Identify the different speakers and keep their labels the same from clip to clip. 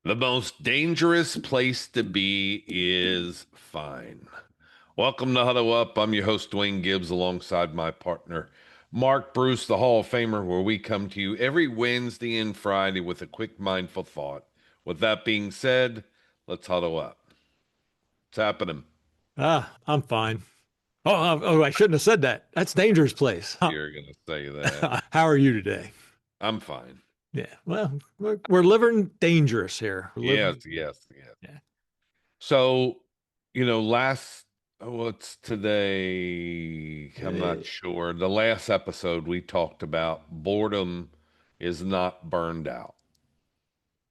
Speaker 1: The most dangerous place to be is fine. Welcome to Huddle Up. I'm your host, Duane Gibbs, alongside my partner, Mark Bruce, the Hall of Famer, where we come to you every Wednesday and Friday with a quick, mindful thought. With that being said, let's huddle up. What's happening?
Speaker 2: I'm fine. I shouldn't have said that. That's dangerous place.
Speaker 1: You're going to say that.
Speaker 2: How are you today?
Speaker 1: I'm fine.
Speaker 2: Yeah. Well, we're living dangerous here. We're
Speaker 1: Yes,
Speaker 2: living.
Speaker 1: yes, yes.
Speaker 2: Yeah.
Speaker 1: So, what's today? I'm not sure. The last episode we talked about boredom is not burned out.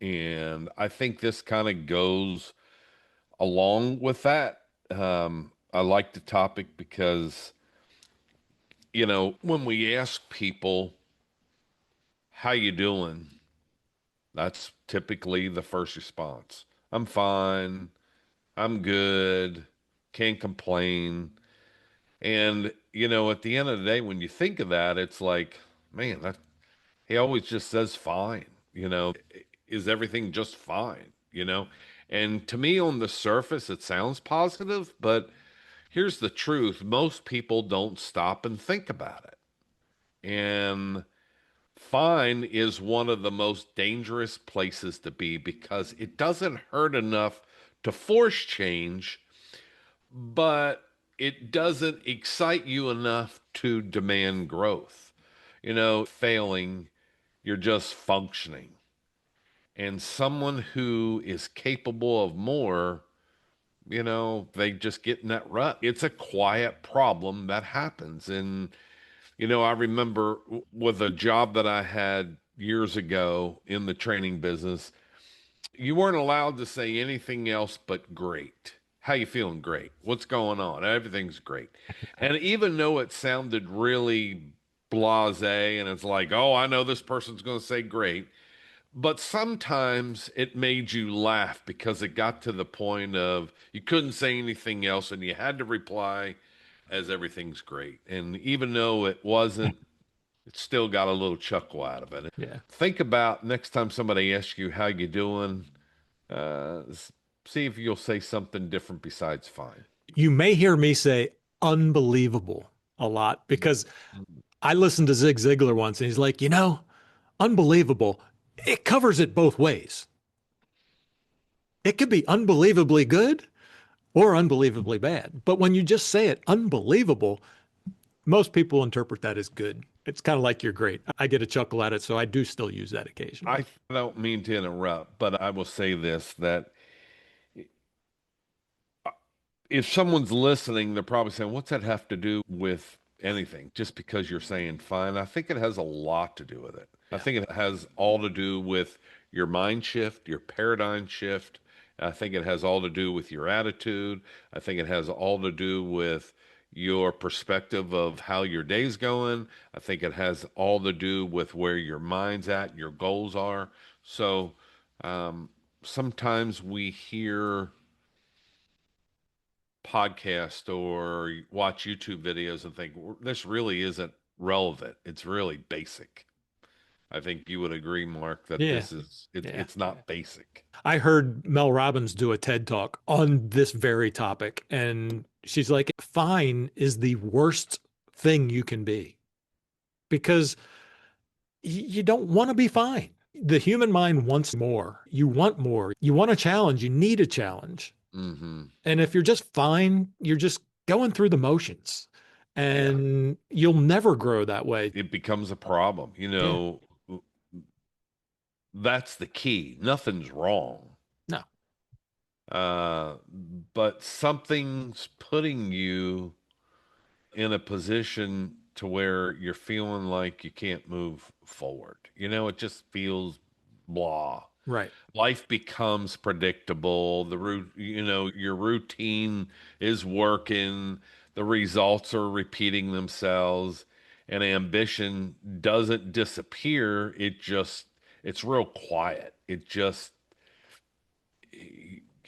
Speaker 1: And I think this kind of goes along with that. I like the topic because, when we ask people, how you doing? That's typically the first response. I'm fine. I'm good. Can't complain. And, at the end of the day, when you think of that, it's like, man, he always just says fine. Is everything just fine? And to me, on the surface, it sounds positive, but here's the truth. Most people don't stop and think about it. And fine is one of the most dangerous places to be because it doesn't hurt enough to force change, but it doesn't excite you enough to demand growth. Failing, you're just functioning. And someone who is capable of more, they just get in that rut. It's a quiet problem that happens. And, I remember with a job that I had years ago in the training business, you weren't allowed to say anything else but great. How you feeling? Great. What's going on? Everything's great. And even though it sounded really blasé and it's like, oh, I know this person's going to say great, but sometimes it made you laugh because it got to the point of you couldn't say anything else and you had to reply as everything's great. And even though it wasn't, it still got a little chuckle out of it.
Speaker 2: Yeah.
Speaker 1: Think about next time somebody asks you how you doing, uh, see if you'll say something different besides fine.
Speaker 2: You may hear me say unbelievable a lot because I listened to Zig Ziglar once and he's like, unbelievable. It covers it both ways. It could be unbelievably good or unbelievably bad. But when you just say it, unbelievable, most people interpret that as good. It's kind of like you're great. I get a chuckle at it, so I do still use that occasionally.
Speaker 1: I don't mean to interrupt, but I will say this that if someone's listening, they're probably saying, what's that have to do with anything? Just because you're saying fine. I think it has a lot to do with it. I
Speaker 2: Yeah.
Speaker 1: think it has all to do with your mind shift, your paradigm shift. I think it has all to do with your attitude. I think it has all to do with your perspective of how your day's going. I think it has all to do with where your mind's at, your goals are. So sometimes we hear podcast or watch YouTube videos and think this really isn't relevant. It's really basic. I think you would agree, Mark, that
Speaker 2: Yeah.
Speaker 1: this is it,
Speaker 2: Yeah.
Speaker 1: it's not basic.
Speaker 2: I heard Mel Robbins do a TED talk on this very topic, and she's like, fine is the worst thing you can be because you don't want to be fine. The human mind wants more. You want more. You want a challenge. You need a challenge.
Speaker 1: Hmm.
Speaker 2: And if you're just fine, you're just going through the motions
Speaker 1: Yeah,
Speaker 2: and you'll never grow that way.
Speaker 1: it becomes a problem.
Speaker 2: Yeah.
Speaker 1: That's the key. Nothing's wrong.
Speaker 2: No.
Speaker 1: Uh, but something's putting you in a position to where you're feeling like you can't move forward. It just feels blah.
Speaker 2: Right.
Speaker 1: Life becomes predictable. Your routine is working. The results are repeating themselves, and ambition doesn't disappear. It's real quiet.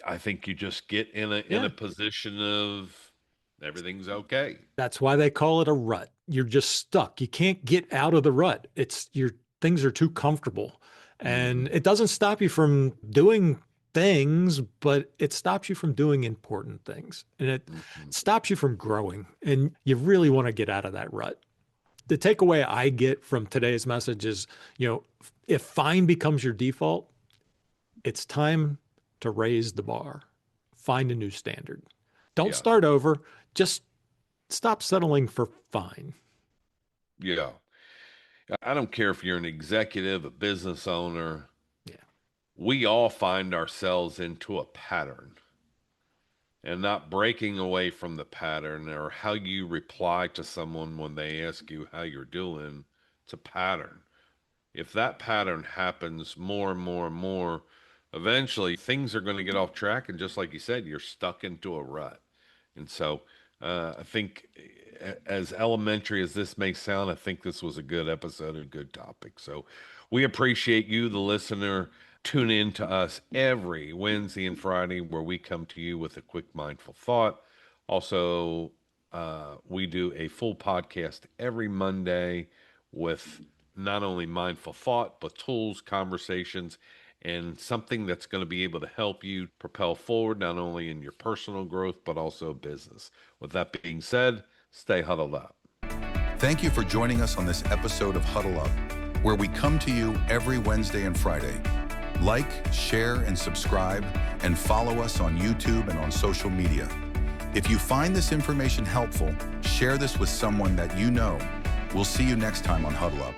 Speaker 1: I think you just get in a
Speaker 2: Yeah.
Speaker 1: position of everything's okay.
Speaker 2: That's why they call it a rut. You're just stuck. You can't get out of the rut. It's your things are too comfortable. And it doesn't stop you from doing things, but it stops you from doing important things. And it
Speaker 1: Mm-hmm.
Speaker 2: stops you from growing. And you really want to get out of that rut. The takeaway I get from today's message is, if fine becomes your default, it's time to raise the bar, find a new standard. Don't
Speaker 1: Yeah.
Speaker 2: start over, just stop settling for fine.
Speaker 1: Yeah. I don't care if you're an executive, a business owner.
Speaker 2: Yeah.
Speaker 1: We all find ourselves into a pattern, and not breaking away from the pattern or how you reply to someone when they ask you how you're doing. It's a pattern. If that pattern happens more and more and more, eventually things are going to get off track. And just like you said, you're stuck into a rut. And so I think, as elementary as this may sound, I think this was a good episode, a good topic. So we appreciate you, the listener. Tune in to us every Wednesday and Friday where we come to you with a quick mindful thought. Also, we do a full podcast every Monday with not only mindful thought, but tools, conversations, and something that's going to be able to help you propel forward, not only in your personal growth, but also business. With that being said, stay huddled up.
Speaker 3: Thank you for joining us on this episode of Huddle Up, where we come to you every Wednesday and Friday. Like, share, and subscribe, and follow us on YouTube and on social media. If you find this information helpful, share this with someone that you know. We'll see you next time on Huddle Up.